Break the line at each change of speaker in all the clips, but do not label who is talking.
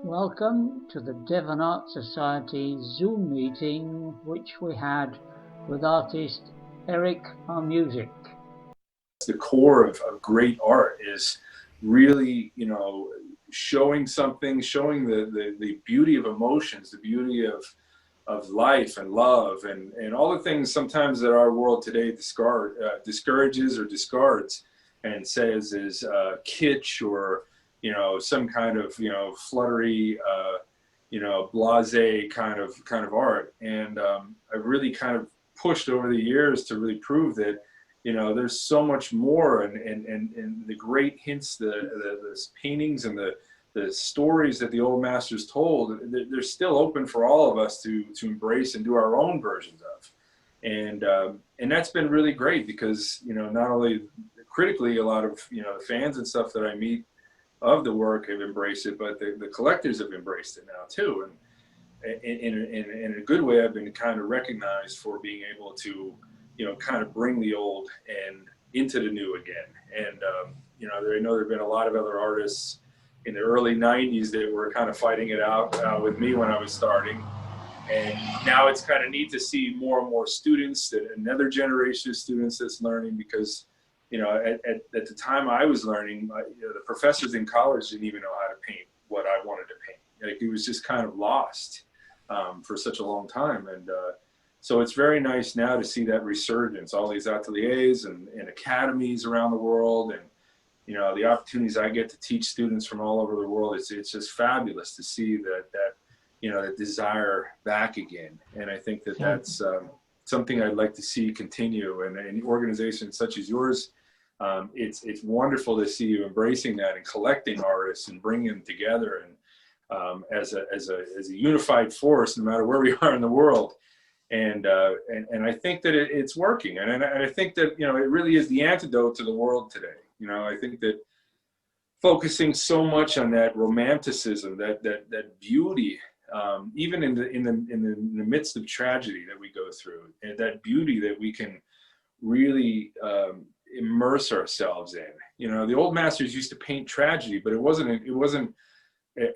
Welcome to the Devon Art Society Zoom meeting which we had with artist Eric Armusik.
The core of great art is really, showing something, showing the beauty of emotions, the beauty of life and love and all the things sometimes that our world today discourages or discards and says is kitsch or, some kind of, fluttery, blasé kind of art. And I've really kind of pushed over the years to really prove that there's so much more, and the great hints, the paintings and the stories that the old masters told, they're still open for all of us to embrace and do our own versions of. And that's been really great because, not only critically, a lot of, the fans and stuff that I meet of the work have embraced it, but the collectors have embraced it now too. And in a good way, I've been kind of recognized for being able to, kind of bring the old and into the new again. And, I know there have been a lot of other artists in the early 90s that were kind of fighting it out with me when I was starting. And now it's kind of neat to see more and more students, another generation of students that's learning because, at the time I was learning, the professors in college didn't even know how to paint what I wanted to paint. Like, it was just kind of lost for such a long time. And, so it's very nice now to see that resurgence, all these ateliers and academies around the world, and the opportunities I get to teach students from all over the world. It's just fabulous to see that desire back again. And I think that's something I'd like to see continue. And in organizations such as yours, it's wonderful to see you embracing that and collecting artists and bringing them together and as a unified force, no matter where we are in the world. And I think that it's working, and I think that it really is the antidote to the world today. I think that focusing so much on that romanticism, that beauty, even in the midst of tragedy that we go through, and that beauty that we can really immerse ourselves in. The old masters used to paint tragedy, but it wasn't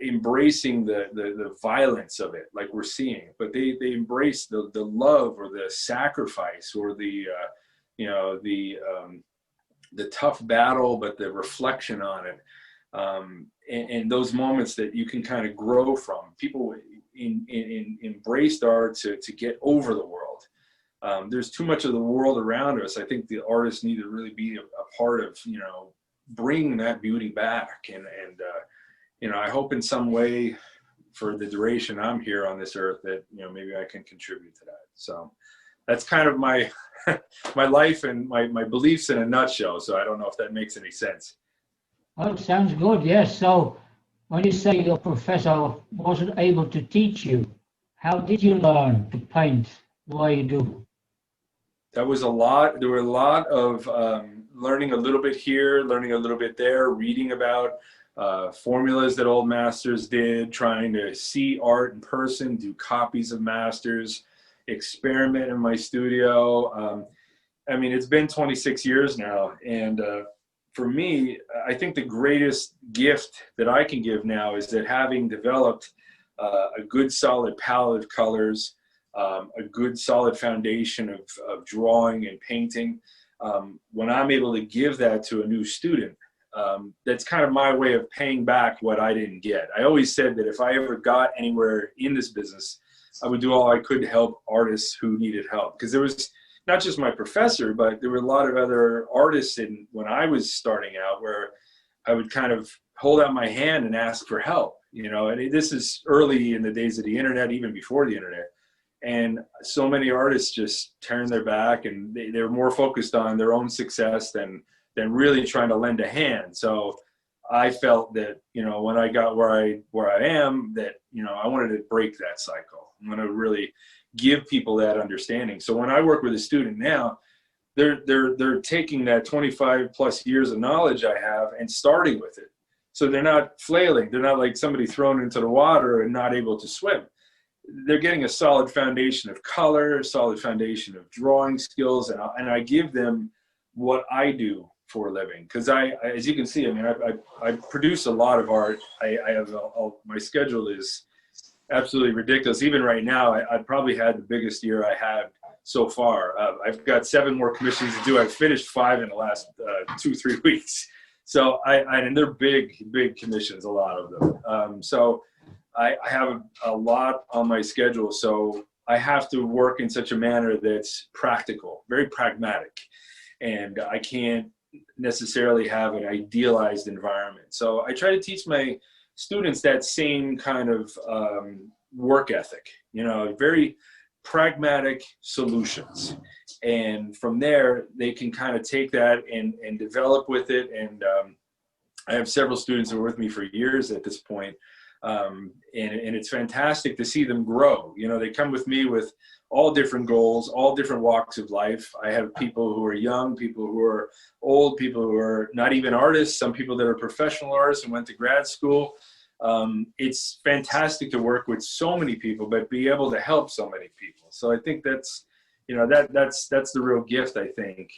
embracing the violence of it like we're seeing, but they embrace the love or the sacrifice or the tough battle, but the reflection on it, and those moments that you can kind of grow from. People embraced art to get over the world. There's too much of the world around us. I think the artists need to really be a part of bringing that beauty back, and I hope in some way for the duration I'm here on this earth that, maybe I can contribute to that. So that's kind of my, my life and my beliefs in a nutshell. So I don't know if that makes any sense.
Oh, sounds good, yes. So when you say your professor wasn't able to teach you, how did you learn to paint the way you do?
That was a lot. There were a lot of learning a little bit here, learning a little bit there, reading about formulas that old masters did, trying to see art in person, do copies of masters, experiment in my studio. It's been 26 years now, and for me, I think the greatest gift that I can give now is that having developed a good solid palette of colors, a good solid foundation of drawing and painting, when I'm able to give that to a new student, that's kind of my way of paying back what I didn't get. I always said that if I ever got anywhere in this business, I would do all I could to help artists who needed help. Because there was not just my professor, but there were a lot of other artists when I was starting out where I would kind of hold out my hand and ask for help. And this is early in the days of the internet, even before the internet. And so many artists just turned their back, and they were more focused on their own success than really trying to lend a hand. So I felt that, when I got where I am, that, I wanted to break that cycle. I'm going to really give people that understanding. So when I work with a student now, they're taking that 25 plus years of knowledge I have and starting with it. So they're not flailing. They're not like somebody thrown into the water and not able to swim. They're getting a solid foundation of color, a solid foundation of drawing skills, and I give them what I do for a living. Because as you can see, I mean, I produce a lot of art. I have my schedule is absolutely ridiculous. Even right now, I probably had the biggest year I had so far. I've got 7 more commissions to do. I've finished 5 in the last 2-3 weeks. So and they're big commissions, a lot of them. So I have a lot on my schedule. So I have to work in such a manner that's practical, very pragmatic. And I can't necessarily have an idealized environment. So I try to teach my students that same kind of work ethic, very pragmatic solutions. And from there, they can kind of take that and develop with it. And I have several students who are with me for years at this point. And it's fantastic to see them grow. They come with me with all different goals, all different walks of life. I have people who are young, people who are old, people who are not even artists, some people that are professional artists and went to grad school. It's fantastic to work with so many people, but be able to help so many people. So I think that's the real gift, I think,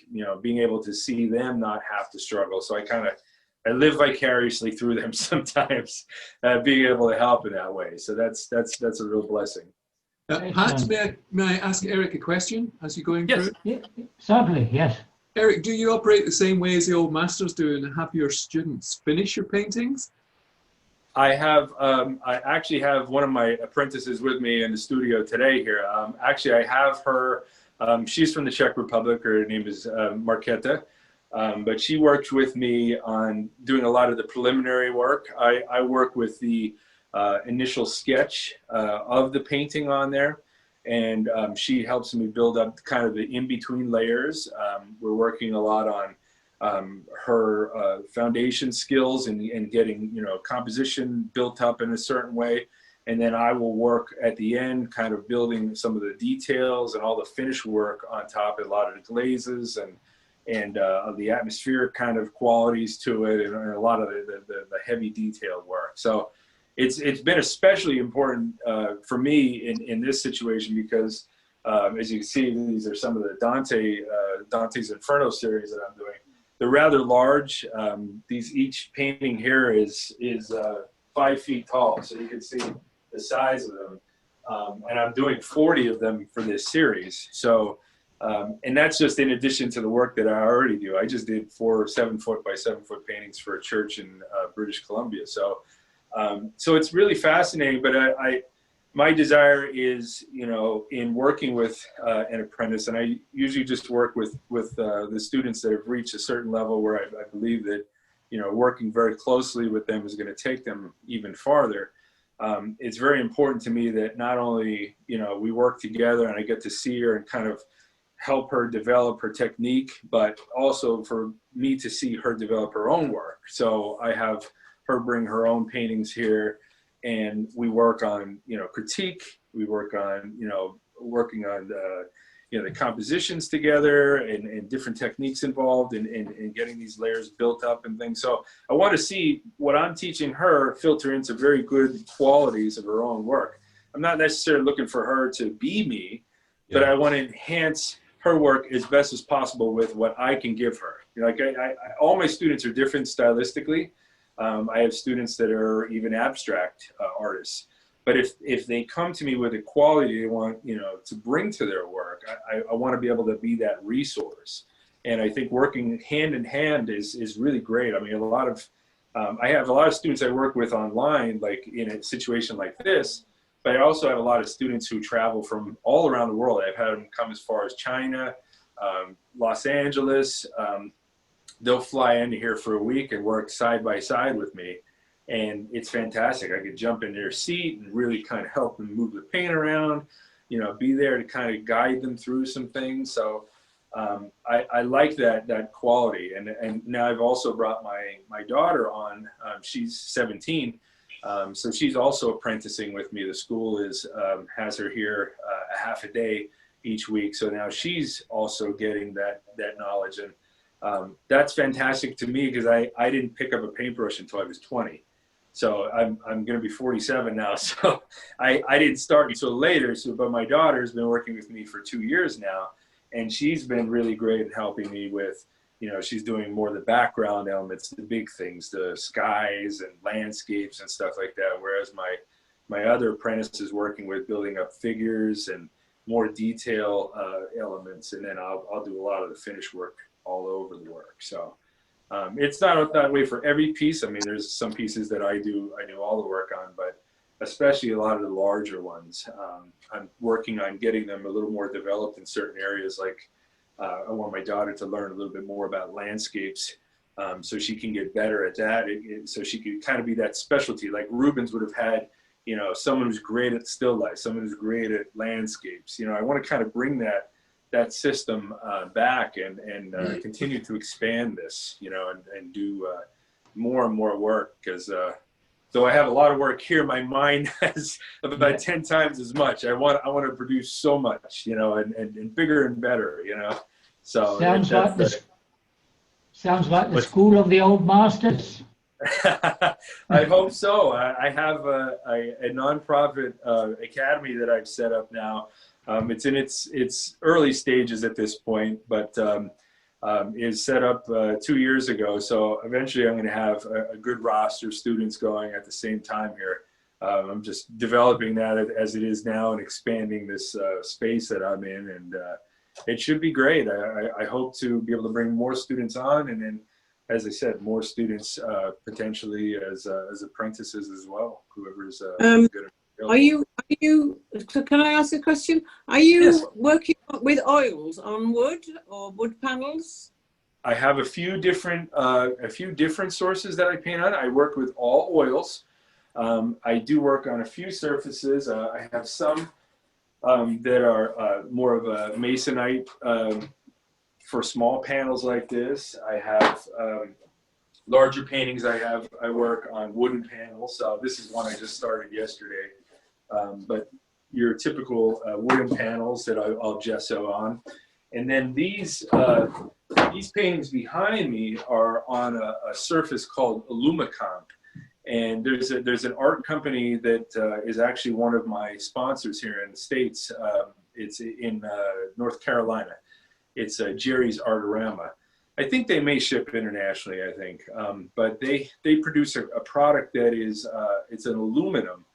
being able to see them not have to struggle. So I live vicariously through them sometimes, being able to help in that way. So that's a real blessing.
Pat, may I ask Eric a question as you're going through?
Yeah, certainly, yes.
Eric, do you operate the same way as the old masters do and have your students finish your paintings?
I actually have one of my apprentices with me in the studio today here. Actually, I have her, she's from the Czech Republic. Her name is Marketa. But she works with me on doing a lot of the preliminary work. I work with the initial sketch of the painting on there, and she helps me build up kind of the in-between layers. We're working a lot on her foundation skills and getting composition built up in a certain way, and then I will work at the end, kind of building some of the details and all the finish work on top, a lot of the glazes and the atmospheric kind of qualities to it, and a lot of the heavy detailed work. So it's been especially important for me in this situation because as you can see, these are some of the Dante's Inferno series that I'm doing. They're rather large. Each painting here is 5 feet tall, so you can see the size of them. And I'm doing 40 of them for this series. So. And that's just in addition to the work that I already do. I just did 4 7-foot by 7-foot paintings for a church in British Columbia. So it's really fascinating. But my desire is, in working with an apprentice, and I usually just work with the students that have reached a certain level where I believe that, working very closely with them is going to take them even farther. It's very important to me that not only, we work together and I get to see her and kind of help her develop her technique, but also for me to see her develop her own work. So I have her bring her own paintings here, and we work on, critique. We work on, working on the compositions together and different techniques involved in getting these layers built up and things. So I want to see what I'm teaching her filter into very good qualities of her own work. I'm not necessarily looking for her to be me, but I want to enhance her work as best as possible with what I can give her. All my students are different stylistically. I have students that are even abstract artists, but if they come to me with a quality they want, to bring to their work, I want to be able to be that resource. And I think working hand in hand is really great. I mean, I have a lot of students I work with online, like in a situation like this. But I also have a lot of students who travel from all around the world. I've had them come as far as China, Los Angeles. They'll fly into here for a week and work side by side with me. And it's fantastic. I could jump in their seat and really kind of help them move the paint around, be there to kind of guide them through some things. So I like that quality. And now I've also brought my daughter on. She's 17. So she's also apprenticing with me. The school has her here a half a day each week. So now she's also getting that knowledge. And that's fantastic to me because I didn't pick up a paintbrush until I was 20. So I'm going to be 47 now. So I didn't start until later. But my daughter's been working with me for 2 years now. And she's been really great at helping me with, you know, she's doing more of the background elements, the big things, the skies and landscapes and stuff like that. Whereas my other apprentice is working with building up figures and more detail elements, and then I'll do a lot of the finish work all over the work. So it's not that way for every piece. I mean, there's some pieces that I do all the work on, but especially a lot of the larger ones, I'm working on getting them a little more developed in certain areas. Like I want my daughter to learn a little bit more about landscapes, so she can get better at that. So she could kind of be that specialty. Like Rubens would have had, you know, someone who's great at still life, someone who's great at landscapes. You know, I want to kind of bring that system back and continue to expand this, you know, and do more and more work, because though I have a lot of work here, my mind has about 10 times as much. I want to produce so much, you know, and bigger and better, you know. So
sounds like the school of the old masters.
I hope so. I have a nonprofit academy that I've set up now. It's in its early stages at this point, but is set up 2 years ago. So eventually I'm going to have a good roster of students going at the same time here. I'm just developing that as it is now and expanding this space that I'm in, and it should be great. I hope to be able to bring more students on, and then, as I said, more students potentially as apprentices as well, whoever's good.
Are you, can I ask a question? Are you
Yes.
working with oils on wood or wood panels?
I have a few different sources that I paint on. I work with all oils. I do work on a few surfaces. I have some that are more of a masonite for small panels like this. I have larger paintings. I work on wooden panels. So this is one I just started yesterday. But your typical wooden panels that I'll gesso on. And then these paintings behind me are on a surface called Alumicomp. And there's an art company that is actually one of my sponsors here in the States. It's in North Carolina. It's Jerry's Artorama. I think they may ship internationally, I think. But they produce a product that is, it's an aluminum.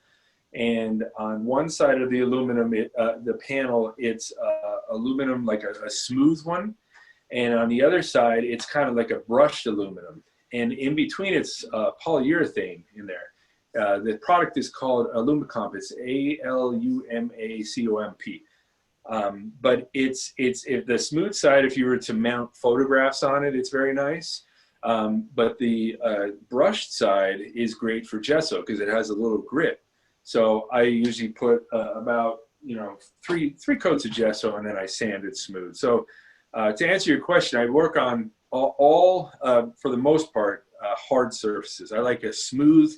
And on one side of the aluminum, the panel, it's aluminum, like a smooth one. And on the other side, it's kind of like a brushed aluminum. And in between, it's polyurethane in there. The product is called Alumicomp. It's ALUMACOMP. But it's if the smooth side, if you were to mount photographs on it, it's very nice. But the brushed side is great for gesso because it has a little grip. So I usually put about, you know, three coats of gesso, and then I sand it smooth. So to answer your question, I work on all for the most part, hard surfaces. I like a smooth,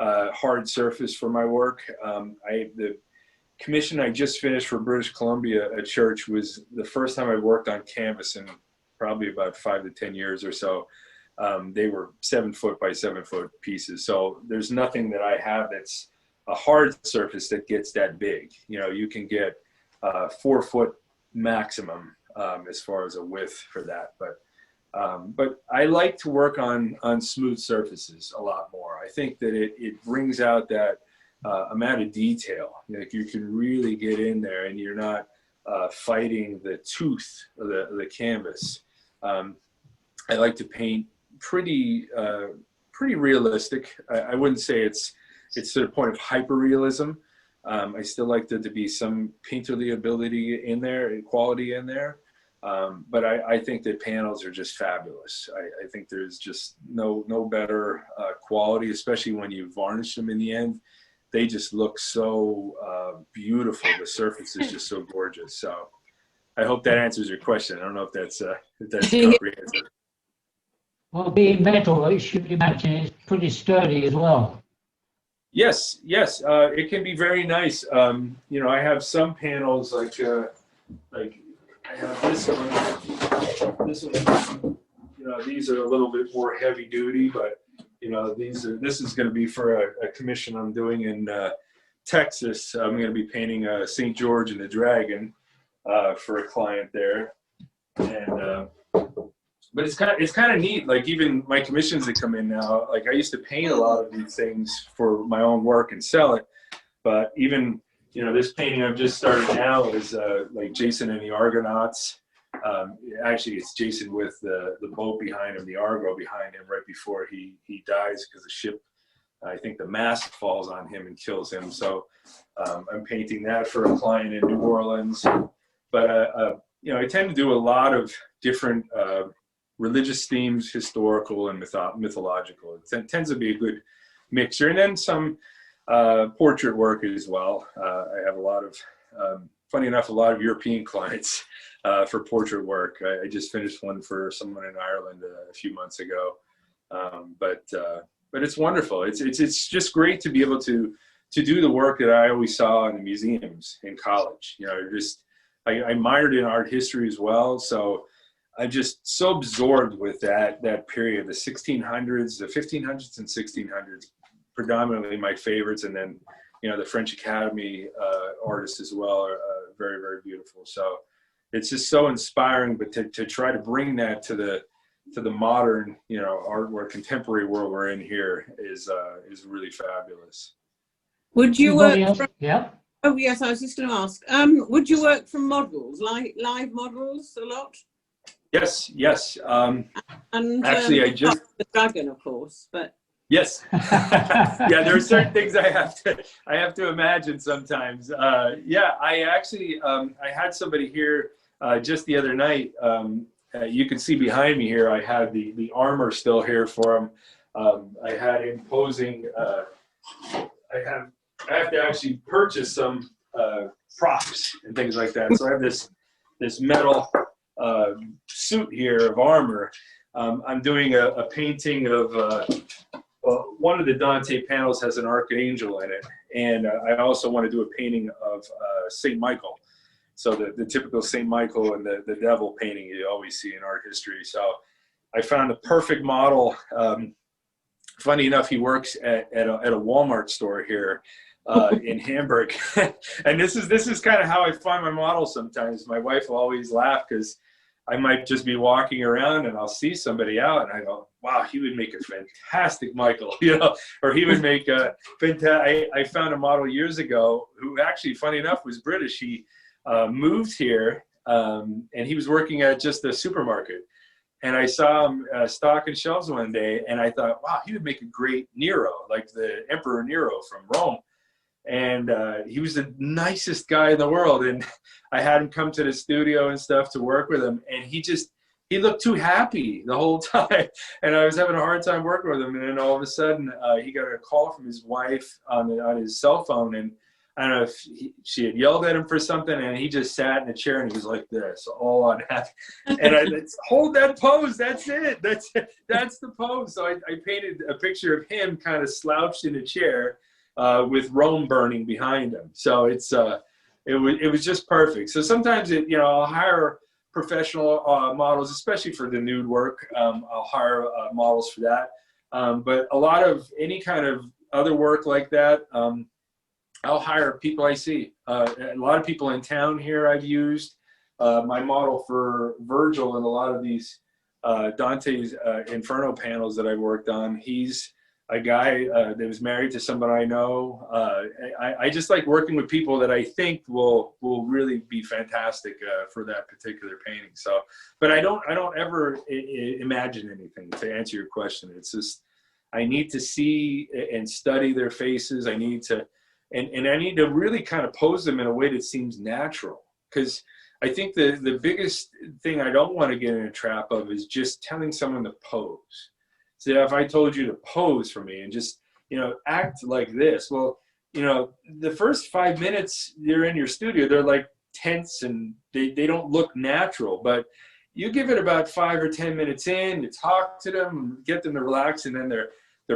hard surface for my work. The commission I just finished for British Columbia, a church, was the first time I worked on canvas in probably about 5 to 10 years or so. They were 7 foot by 7 foot pieces. So there's nothing that I have that's a hard surface that gets that big. You know, you can get 4 foot maximum as far as a width for that. But I like to work on smooth surfaces a lot more. I think that it brings out that amount of detail. Like you can really get in there, and you're not fighting the tooth of the canvas. I like to paint pretty realistic. I wouldn't say it's to the point of hyper-realism. I still like there to be some painterly ability in there, quality in there. But I think that panels are just fabulous. I think there's just no better quality, especially when you varnish them in the end. They just look so beautiful. The surface is just so gorgeous. So I hope that answers your question. I don't know if that's comprehensive.
Well, being metal, I should imagine it's pretty sturdy as well.
Yes, it can be very nice. You know, I have some panels like I have this one. You know, these are a little bit more heavy duty, but you know, this is going to be for a commission I'm doing in Texas. I'm going to be painting St. George and the Dragon for a client there, and but it's kind of neat. Like even my commissions that come in now, like I used to paint a lot of these things for my own work and sell it. But even, you know, this painting I've just started now is like Jason and the Argonauts. Actually, it's Jason with the boat behind him, the Argo behind him, right before he dies because the ship, I think the mast falls on him and kills him. So I'm painting that for a client in New Orleans. But you know, I tend to do a lot of different religious themes, historical and mythological. It tends to be a good mixture, and then some portrait work as well. I have a lot of, funny enough, a lot of European clients for portrait work. I just finished one for someone in Ireland a few months ago. But it's wonderful. It's just great to be able to do the work that I always saw in the museums in college. You know, I minored in art history as well, so I'm just so absorbed with that period, the 1600s, the 1500s and 1600s, predominantly my favorites, and then, you know, the French Academy artists as well are very, very beautiful. So it's just so inspiring, but to try to bring that to the modern, you know, artwork, contemporary world we're in here is really fabulous.
Would you
Anybody
work
else?
from,
Yeah.
oh yes, I was just going to ask, would you work from models, like live models a lot?
Yes.
And
Actually, I just,
not the dragon, of course, but
yes. Yeah, there are certain things I have to imagine sometimes. Yeah, I actually, I had somebody here just the other night. You can see behind me here, I had the armor still here for him. I had him posing. I have to actually purchase some props and things like that. So I have this metal suit here of armor. I'm doing a painting of one of the Dante panels has an archangel in it, and I also want to do a painting of Saint Michael. So the typical Saint Michael and the devil painting you always see in art history. So I found the perfect model. Funny enough, he works at a Walmart store here in Hamburg. And this is kind of how I find my model sometimes. My wife will always laugh because I might just be walking around and I'll see somebody out and I go, wow, he would make a fantastic Michael, you know, or he would make a fantastic. I found a model years ago who actually, funny enough, was British. He moved here and he was working at just a supermarket. And I saw him stocking shelves one day, and I thought, wow, he would make a great Nero, like the Emperor Nero from Rome. And he was the nicest guy in the world. And I had him come to the studio and stuff to work with him, and he looked too happy the whole time. And I was having a hard time working with him. And then all of a sudden, he got a call from his wife on his cell phone, and I don't know if she had yelled at him for something, and he just sat in a chair and he was like this, all unhappy. And I said, hold that pose. That's it. That's the pose. So I painted a picture of him kind of slouched in a chair with Rome burning behind him. So it was just perfect. So sometimes I'll hire professional models, especially for the nude work. I'll hire models for that. But a lot of any kind of other work like that, I'll hire people I see. A lot of people in town here I've used. My model for Virgil and a lot of these Dante's Inferno panels that I've worked on, he's a guy that was married to somebody I know. I just like working with people that I think will really be fantastic for that particular painting. So, but I don't ever imagine anything, to answer your question. It's just, I need to see and study their faces. I need to, and I need to really kind of pose them in a way that seems natural. Because I think the biggest thing I don't want to get in a trap of is just telling someone to pose. So if I told you to pose for me and just, act like this, well, the first 5 minutes you're in your studio, they're like tense and they don't look natural. But you give it about 5 or 10 minutes in, you talk to them, get them to relax, and then their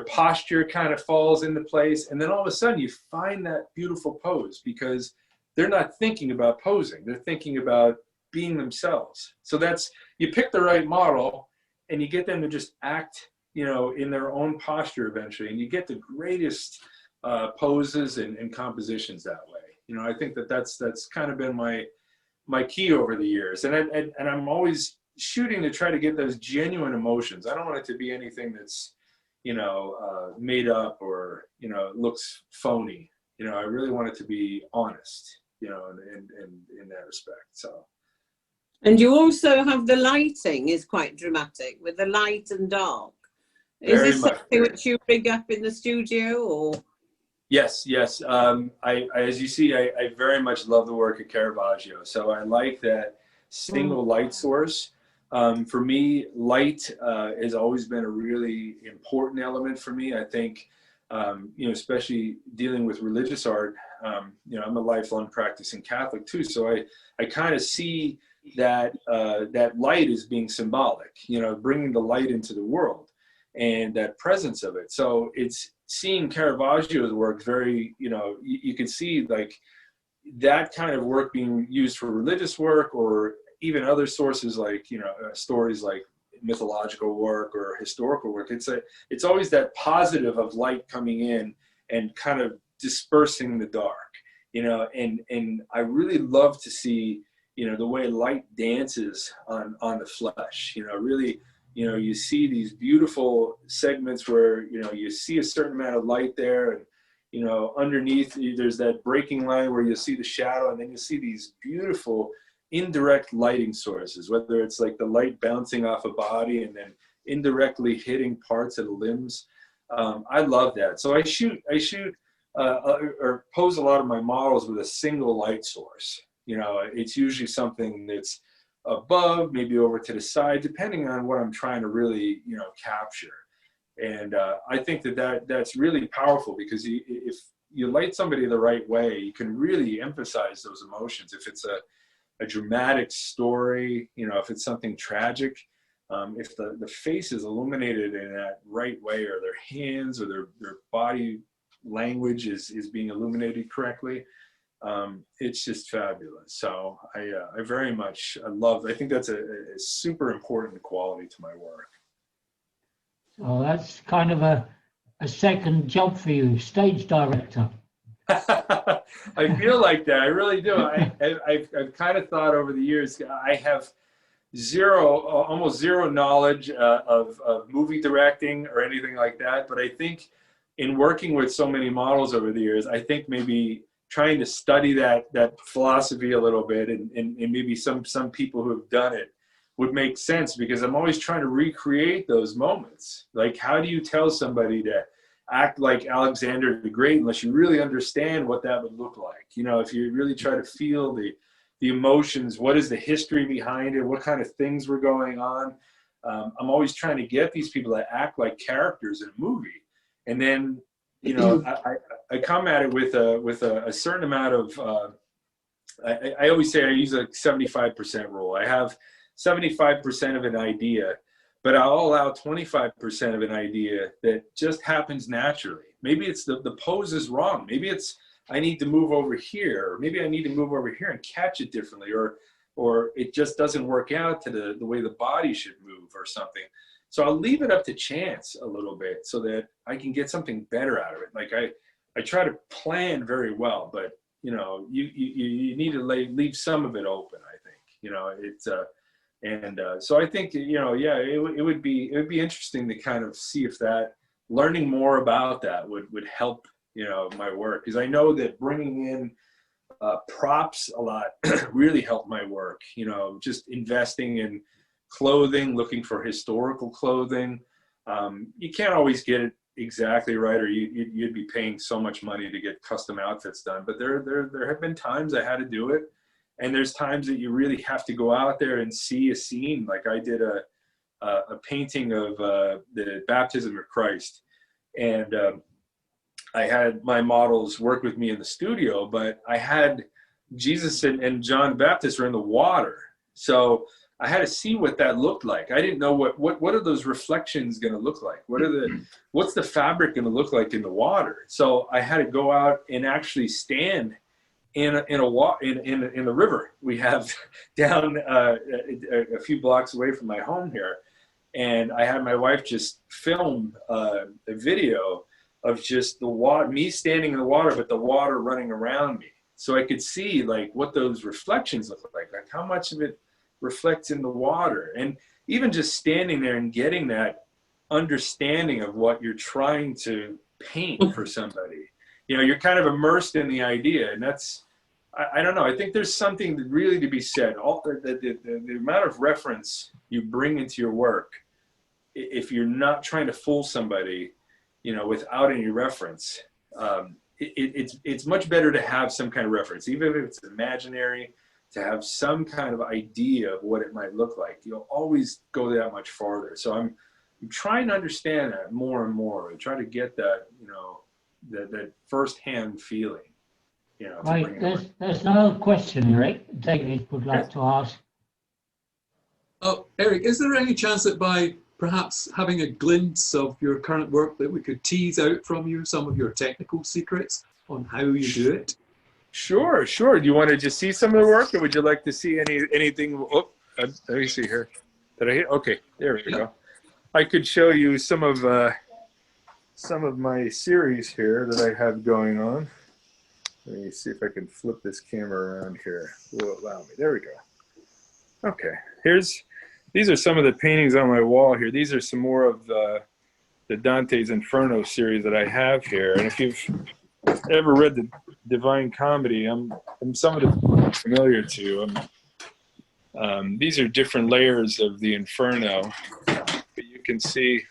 posture kind of falls into place. And then all of a sudden you find that beautiful pose because they're not thinking about posing. They're thinking about being themselves. So you pick the right model and you get them to just act, in their own posture eventually. And you get the greatest poses and compositions that way. I think that's kind of been my key over the years. And I'm always shooting to try to get those genuine emotions. I don't want it to be anything that's, made up or, looks phony. I really want it to be honest, in that respect. So.
And you also have the lighting is quite dramatic with the light and dark. Is this something which you rig up in the studio, or?
Yes. I as you see, I very much love the work of Caravaggio. So I like that single light source. For me, light has always been a really important element for me. I think, especially dealing with religious art, I'm a lifelong practicing Catholic too. So I kind of see that light is being symbolic, bringing the light into the world and that presence of it. So it's seeing Caravaggio's work very, you can see like that kind of work being used for religious work, or even other sources like, stories like mythological work or historical work. It's always that positive of light coming in and kind of dispersing the dark, and I really love to see, the way light dances on the flesh, really, you see these beautiful segments where, you see a certain amount of light there, and, underneath there's that breaking line where you see the shadow, and then you see these beautiful indirect lighting sources, whether it's like the light bouncing off a body and then indirectly hitting parts of the limbs. I love that. So I shoot or pose a lot of my models with a single light source. It's usually something that's above, maybe over to the side, depending on what I'm trying to really, capture. And I think that's really powerful, because if you light somebody the right way, you can really emphasize those emotions. If it's a dramatic story, if it's something tragic, if the face is illuminated in that right way, or their hands or their body language is being illuminated correctly, it's just fabulous. So I very much I think that's a super important quality to my work.
So that's kind of a second job for you, stage director.
I feel like that. I really do. I've kind of thought over the years, I have almost zero knowledge of movie directing or anything like that. But I think in working with so many models over the years, I think maybe trying to study that philosophy a little bit, and maybe some people who have done it would make sense, because I'm always trying to recreate those moments. Like, how do you tell somebody to act like Alexander the Great unless you really understand what that would look like? If you really try to feel the emotions, what is the history behind it, what kind of things were going on. I'm always trying to get these people to act like characters in a movie. And then, I come at it with a certain amount of, I always say I use a 75% rule. I have 75% of an idea, but I'll allow 25% of an idea that just happens naturally. Maybe it's the pose is wrong. Maybe it's, I need to move over here, or maybe I need to move over here and catch it differently, or it just doesn't work out to the way the body should move or something. So I'll leave it up to chance a little bit so that I can get something better out of it. Like I try to plan very well, but you need to leave some of it open, I think. So I think, it would be interesting to kind of see if that learning more about that would help, my work. Because I know that bringing in props a lot really helped my work, just investing in clothing, looking for historical clothing. You can't always get it exactly right, or you'd be paying so much money to get custom outfits done. But there have been times I had to do it. And there's times that you really have to go out there and see a scene. Like I did a painting of the baptism of Christ. And I had my models work with me in the studio, but I had Jesus and John the Baptist were in the water. So I had to see what that looked like. I didn't know what are those reflections going to look like? What's the fabric going to look like in the water? So I had to go out and actually stand in the river we have down a few blocks away from my home here, and I had my wife just film a video of just the water, me standing in the water, but the water running around me, so I could see like what those reflections look like how much of it reflects in the water. And even just standing there and getting that understanding of what you're trying to paint for somebody, you know, you're kind of immersed in the idea. And that's, I don't know, I think there's something really to be said. The amount of reference you bring into your work, if you're not trying to fool somebody, you know, without any reference, it's much better to have some kind of reference, even if it's imaginary, to have some kind of idea of what it might look like. You'll always go that much farther. So I'm trying to understand that more and more. I try to get that, you know, that firsthand feeling. You know,
Right, there's another question, Eric, David would like to ask.
Oh, Eric, is there any chance that by perhaps having a glimpse of your current work that we could tease out from you some of your technical secrets on how you do it?
Sure. Do you want to just see some of the work, or would you like to see anything? Oh, let me see here. Did I hit? Okay, there we go. I could show you some of my series here that I have going on. Let me see if I can flip this camera around here. Will allow me. There we go. Okay, these are some of the paintings on my wall here. These are some more of the Dante's Inferno series that I have here. And if you've ever read the Divine Comedy, I'm some of the familiar to. These are different layers of the Inferno. But you can see,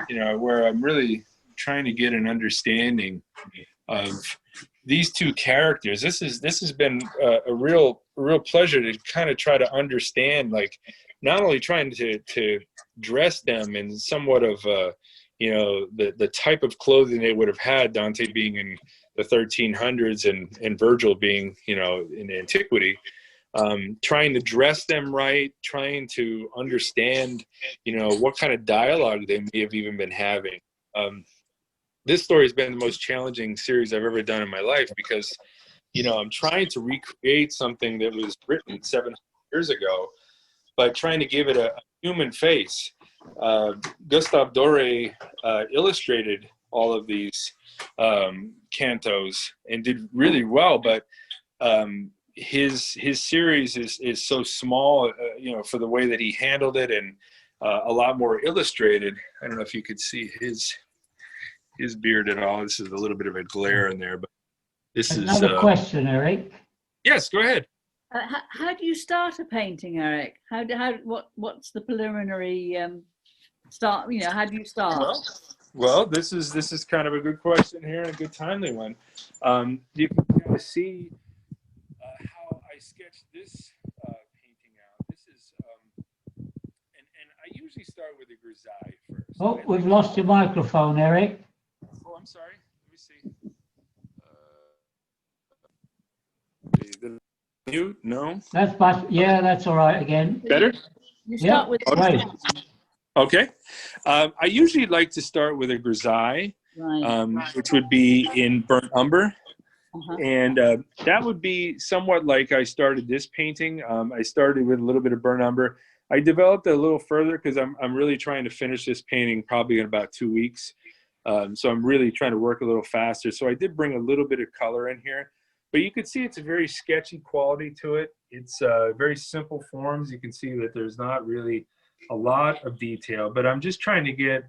you know, where I'm really trying to get an understanding of these two characters. This has been a real pleasure to kind of try to understand, like, not only trying to dress them in somewhat of you know, the type of clothing they would have had, Dante being in the 1300s and Virgil being, you know, in antiquity, trying to dress them right, trying to understand, you know, what kind of dialogue they may have even been having. This story has been the most challenging series I've ever done in my life, because, you know, I'm trying to recreate something that was written 700 years ago, but trying to give it a human face. Gustave Doré illustrated all of these cantos and did really well, but his series is so small, you know, for the way that he handled it, and a lot more illustrated. I don't know if you could see his beard at all. This is a little bit of a glare in there, but this is
another question, Eric.
Yes, go ahead.
How do you start a painting, Eric? What's the preliminary start? You know, how do you start?
Well, this is kind of a good question here, and a good timely one. You can kind of see how I sketched this painting out. This is, and I usually start with a grisaille first.
Oh, we've lost your microphone, Eric.
Oh, I'm sorry. Let me see. Mute? No.
That's fine. Yeah, that's all right again.
Better?
You start with
right.
Okay. I usually like to start with a grisaille,
right.
which would be in burnt umber. And that would be somewhat like I started this painting. I started with a little bit of burnt umber. I developed it a little further because I'm really trying to finish this painting probably in about 2 weeks. So I'm really trying to work a little faster. So I did bring a little bit of color in here. But you can see it's a very sketchy quality to it. It's very simple forms. You can see that there's not really a lot of detail, but I'm just trying to get,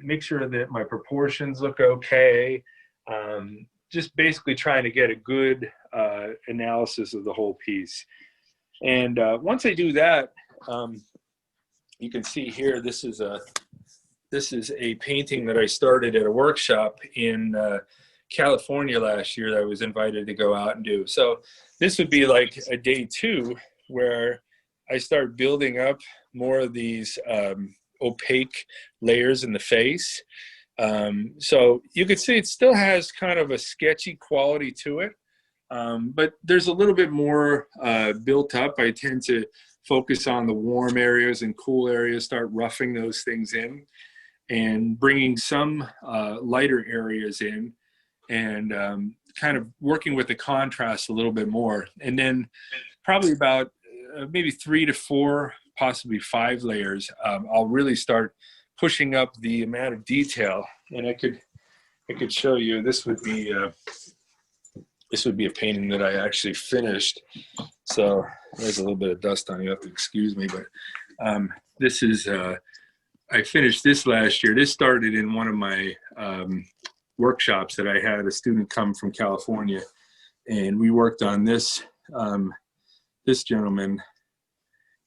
make sure that my proportions look okay. Just basically trying to get a good analysis of the whole piece. And once I do that, you can see here, this is a painting that I started at a workshop in California last year that I was invited to go out and do. So this would be like a day 2 where I start building up more of these opaque layers in the face. So you could see it still has kind of a sketchy quality to it, but there's a little bit more built up. I tend to focus on the warm areas and cool areas, start roughing those things in and bringing some lighter areas in, and kind of working with the contrast a little bit more. And then probably about maybe 3 to 4, possibly 5 layers, I'll really start pushing up the amount of detail. And I could show you, this would be a painting that I actually finished. So there's a little bit of dust on. You have to excuse me, but this is, I finished this last year. This started in one of my workshops that I had a student come from California, and we worked on this, this gentleman,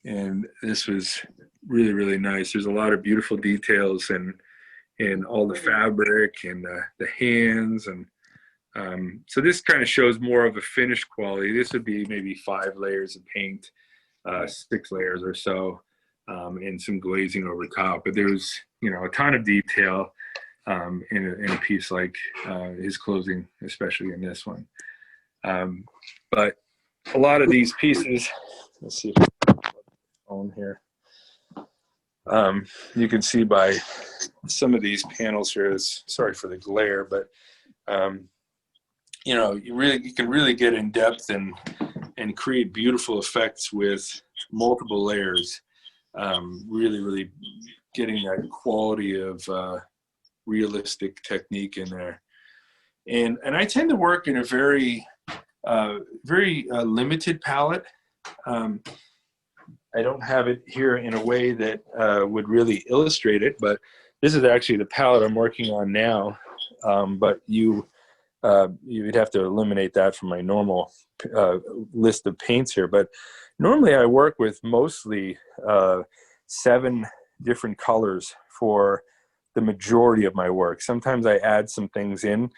and this was really, really nice. There's a lot of beautiful details and all the fabric and the hands. And so this kind of shows more of a finished quality. This would be maybe 5 layers of paint, 6 layers or so, and some glazing over top. But there's, you know, a ton of detail in a piece like his closing, especially in this one. But a lot of these pieces, let's see if I can on here. You can see by some of these panels here, sorry for the glare, but you know, you can really get in depth and create beautiful effects with multiple layers. Really getting that quality of realistic technique in there. And I tend to work in a very limited palette. I don't have it here in a way that would really illustrate it, but this is actually the palette I'm working on now. But you'd have to eliminate that from my normal list of paints here. But normally I work with mostly 7 different colors for the majority of my work. Sometimes I add some things in.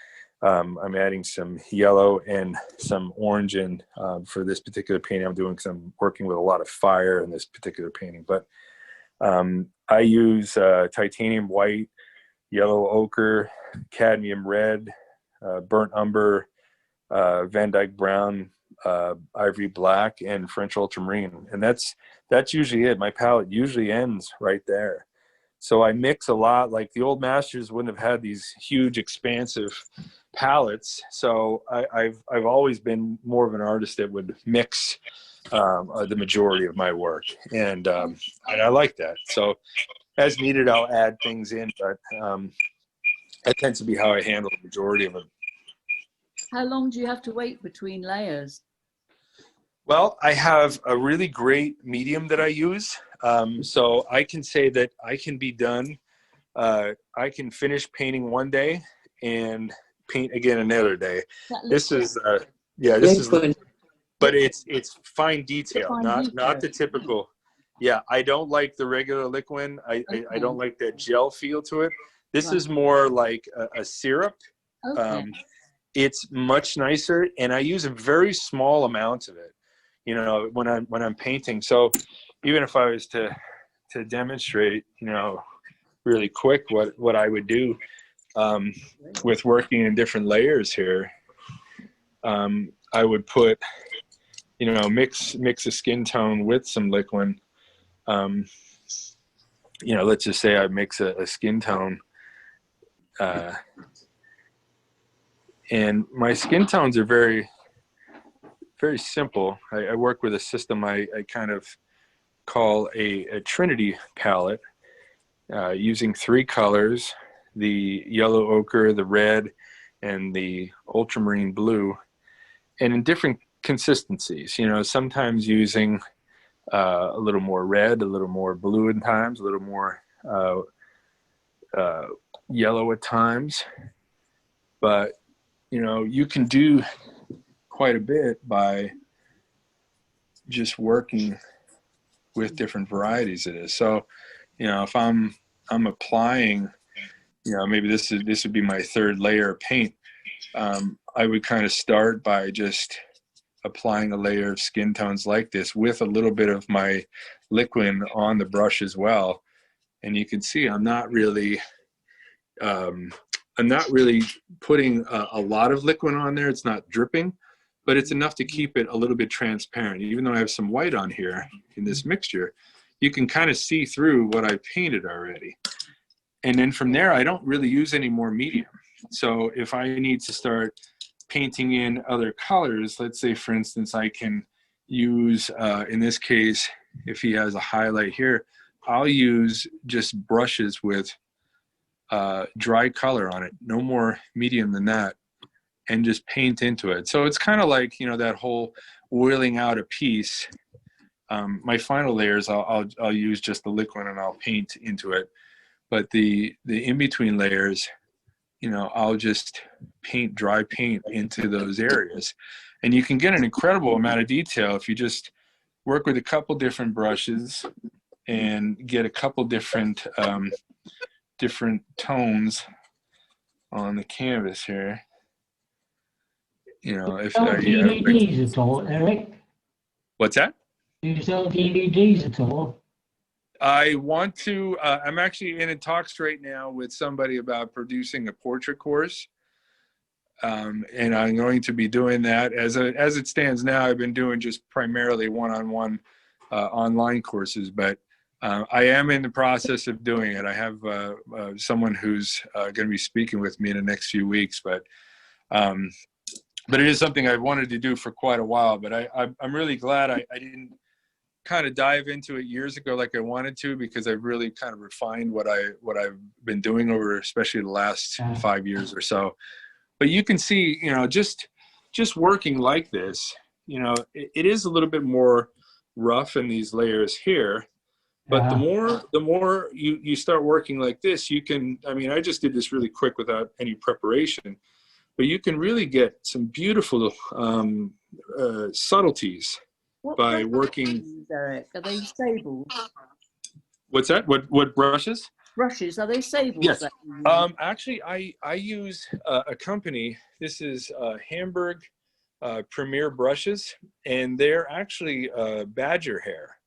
I'm adding some yellow and some orange in for this particular painting I'm doing, because I'm working with a lot of fire in this particular painting. But I use titanium white, yellow ochre, cadmium red, burnt umber, Van Dyke brown, ivory black, and French ultramarine. And that's usually it. My palette usually ends right there. So I mix a lot. Like the old masters wouldn't have had these huge, expansive palettes. So I've always been more of an artist that would mix the majority of my work, and I like that. So as needed, I'll add things in, but that tends to be how I handle the majority of it.
How long do you have to wait between layers?
Well, I have a really great medium that I use. So I can say that I can be done. I can finish painting one day and paint again another day. This is, this is, but it's fine detail, not the typical. Yeah, I don't like the regular liquid. I don't like that gel feel to it. This is more like a syrup.
Okay.
It's much nicer, and I use a very small amount of it, you know, when I'm painting. So even if I was to demonstrate, you know, really quick what I would do with working in different layers here, I would put, you know, mix a skin tone with some liquid. You know, let's just say I mix a skin tone, and my skin tones are very, very simple. I work with a system I kind of call a Trinity palette, using 3 colors: the yellow ochre, the red, and the ultramarine blue, and in different consistencies. You know, sometimes using a little more red, a little more blue at times, a little more yellow at times. But, you know, you can do quite a bit by just working with different varieties of this. So, you know, if I'm applying, you know, maybe this would be my 3rd layer of paint. I would kind of start by just applying a layer of skin tones like this with a little bit of my liquid on the brush as well. And you can see I'm not really putting a lot of liquid on there. It's not dripping, but it's enough to keep it a little bit transparent. Even though I have some white on here in this mixture, you can kind of see through what I painted already. And then from there, I don't really use any more medium. So if I need to start painting in other colors, let's say, for instance, I can use, in this case, if he has a highlight here, I'll use just brushes with dry color on it, no more medium than that, and just paint into it. So it's kind of like, you know, that whole oiling out a piece my final layers, I'll use just the liquid and I'll paint into it. But the in-between layers, you know, I'll just dry paint into those areas. And you can get an incredible amount of detail if you just work with a couple different brushes and get a couple different different tones on the canvas here. You know, if
sell DVDs at all, Eric?
What's that?
Do you sell DVDs at all?
I want to. I'm actually in talks right now with somebody about producing a portrait course, and I'm going to be doing that. As it stands now, I've been doing just primarily one-on-one online courses, but I am in the process of doing it. I have someone who's going to be speaking with me in the next few weeks, but it is something I've wanted to do for quite a while. But I'm really glad I didn't kind of dive into it years ago like I wanted to, because I've really kind of refined what I've been doing over especially the last 5 years or so. But you can see, you know, just working like this, you know, it is a little bit more rough in these layers here. But the more you start working like this, you can, I mean, I just did this really quick without any preparation, but you can really get some beautiful subtleties by working.
Eric, are they sables?
What's that? What brushes?
Brushes, are they sables?
Yes. Actually, I use a company. This is Hamburg Premier Brushes, and they're actually badger hair.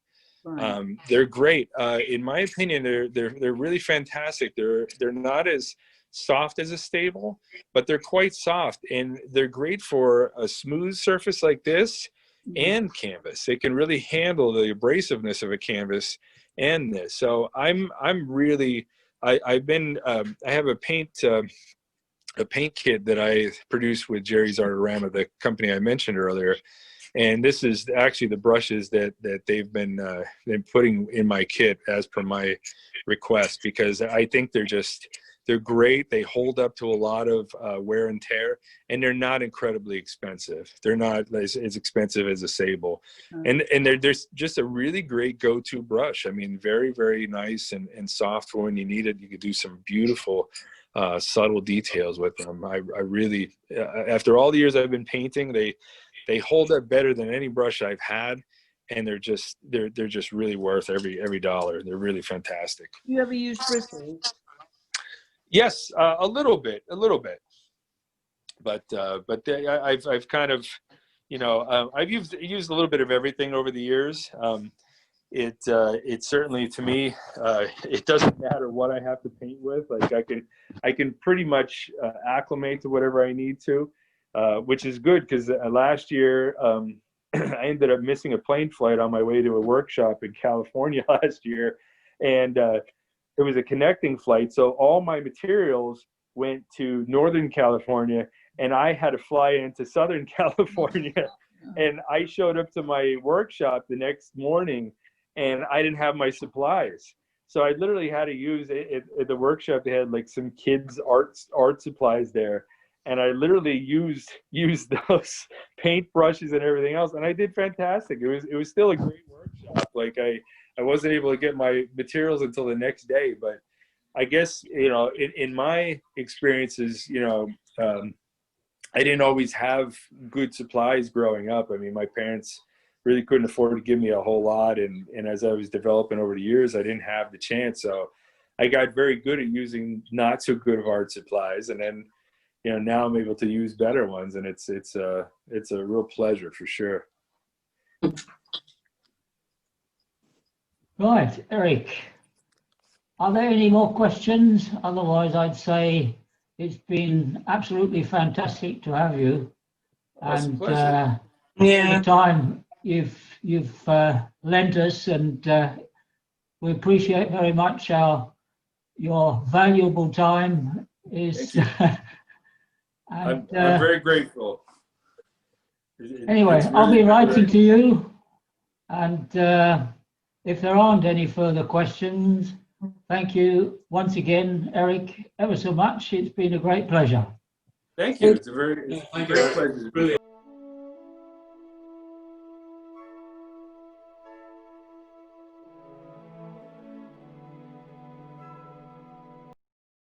Right.
They're great. In my opinion, they're really fantastic. They're not as soft as a stable, but they're quite soft, and they're great for a smooth surface like this and canvas. They can really handle the abrasiveness of a canvas and this. So I'm really I have a paint kit that I produced with Jerry's Artorama, the company I mentioned earlier. And this is actually the brushes that they've been putting in my kit as per my request, because I think they're great. They hold up to a lot of wear and tear, and they're not incredibly expensive. They're not as expensive as a sable. And they're just a really great go-to brush. I mean, very, very nice and soft for when you need it. You could do some beautiful subtle details with them. I really, after all the years I've been painting, they hold up better than any brush I've had, and they're just really worth every dollar. They're really fantastic.
You ever use bristles?
Yes, a little bit, but I've kind of, you know, I've used a little bit of everything over the years. It certainly, to me, it doesn't matter what I have to paint with. Like I can pretty much acclimate to whatever I need to. Which is good, because last year I ended up missing a plane flight on my way to a workshop in California last year, and it was a connecting flight. So all my materials went to Northern California, and I had to fly into Southern California. And I showed up to my workshop the next morning, and I didn't have my supplies. So I literally had to use it at the workshop. They had like some kids' art supplies there. And I literally used those paint brushes and everything else, and I did fantastic. It was still a great workshop. Like I wasn't able to get my materials until the next day, but I guess, you know, in my experiences, you know, I didn't always have good supplies growing up. I mean, my parents really couldn't afford to give me a whole lot, and as I was developing over the years, I didn't have the chance. So I got very good at using not so good of art supplies, and then, you know, now I'm able to use better ones, and it's a real pleasure for sure.
Right, Eric, are there any more questions? Otherwise, I'd say it's been absolutely fantastic to have you, and the time you've lent us, and we appreciate very much your valuable time. And,
I'm very grateful.
Anyway,
it's really,
I'll be writing to you, and if there aren't any further questions, thank you once again, Eric, ever so much. It's been a great pleasure.
Thank you. It's a great pleasure.